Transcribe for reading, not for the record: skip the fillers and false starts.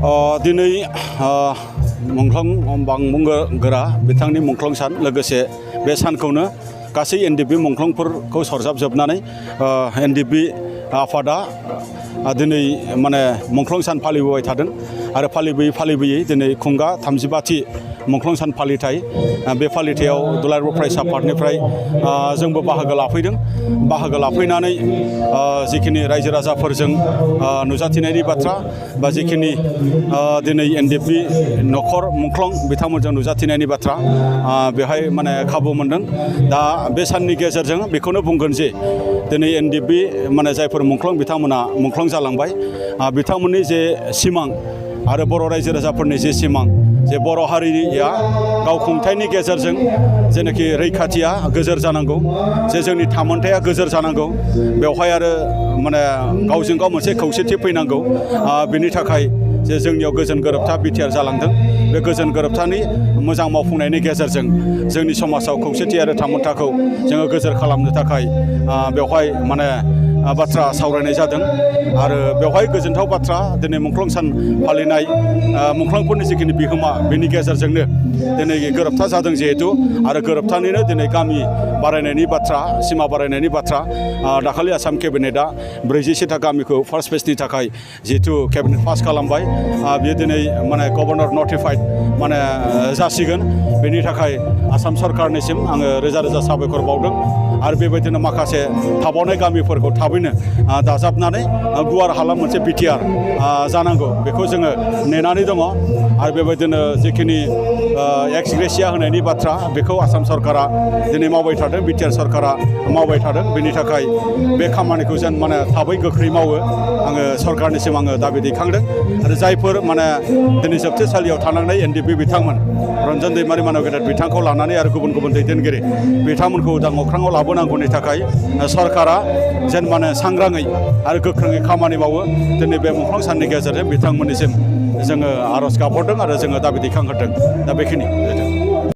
दिनै मुंख्लं बांबुंगोरा बिथांनि मुंख्लं सान लोगोसे बे सानखौनो गासै एनडिएफबि मुंख्लंफोरखौ सरजाबजोबनानै एनडिएफबि आफादा दिनै माने मुंख्लं सान फालिबोबाय थादों आरो फालिबोयै दिनै खुंगा 32थि मुंख्लं सान फालिथाय बे फालिथायाव दुलाराय बर' फरायसा आफादनिफ्राय जोंबो बाहागो लाफैनानै जिखिनि रायजो राजाफोरजों नुजाथिनायनि बाथ्रा बा जिखिनि दिनै एनडिएफबि न'खर मुंख्लं बिथांमोनजों नुजाथिनायनि बाथ्रा बेवहाय माने खाबु मोनदों। दा बे साननि गेजेरजों बेखौनो बुंगोन जे दिनै एनडिएफबि माने जायफोर मुंख्लं बिथांमोना मुंख्लं जालांबाय बिथांमोननि जे सिमां आरो बर' रायजो राजाफोरनि जे सिमां जे बर' हारिया गावखुंथायनि गेजेरजों जेनाखि रैखाथिया गोजोर जानांगौ जे जोंनि थामोनथाया गोजोर जानांगौ बेवहाय आरो माने गावजों गाव मोनसे खौसेथि फैनांगौ बेनि थाखाय जे जोंनियाव गोजोन गोरोबथा बिटिआर जालांदों बे गोजोन गोरोबथानि मोजां मावफुंनायनि गेजेरजों जोंनि समाजाव खौसेथि आरो थामोनथाखौ जोङो गोजोर खालामनो थाखाय बेवहाय माने बाथ्रा सावरायनाय जादों आरो बेवहाय गोजोनथाव बाथ्रा दिनै मुंख्लं सान फालिनाय मुंख्लंफोरनि जिखिनि बिहोमा बेनि गेजेरजोंनो दिनै गोरोबथा जादों जिहेतु आरो गोरोबथानिनो दिनै गामि बारायनायनि बाथ्रा सिमा बारायनायनि बाथ्रा दाखालि आसाम केबिनेटआ 47था गामिखौ फार्स्ट फेजनि थाखाय जिहेतु केबिनेट पास खालामबाय बेयो दिनै माने गभर्नर नटिफाइड माने जासिगोन बेनि थाखाय आसाम सरकारनिसिम आङो रोजा रोजा साबायखर बावदों आरो बेबायदिनो माखासे थाबावनाय गामिफोरखौ थाबैनो दाजाबनानै गुवार हालाम मोनसे बिटिआर जानांगौ बेखौ जोङो नेनानै दङ आरो बेबायदिनो जिखिनि एक्स ग्रेसिया होनायनि बाथ्रा बेखौ आसाम सरकारा दिनै मावबाय थादों बिटिआर सरकारा मावबाय थादों बेनि थाखाय बे खामानिखौ जेन माने थाबै गोख्रै मावो आङो सरकारनिसिम आङो दाबि दैखांदों आरो जायफोर माने दिनै जोबथेसालियाव थानांनाय एनडिएफबि बिथांमोन रन्जन दैमारि मानव गेदेर बिथांखौ लानानै आरो गुबुन गुबुन दैदेनगिरि बिथांमोनखौ उदां अख्राङाव लाबोनांगौनि थाखाय सरकारा जेन माने सांग्राङै आरो गोख्रोङै खामानि मावो दिनै बे मुंख्लं साननि गेजेरजों बिथांमोननिसिम जोङो आर'ज गाबहरदों आरो जोङो दाबि दैखांहरदों दा बेखिनि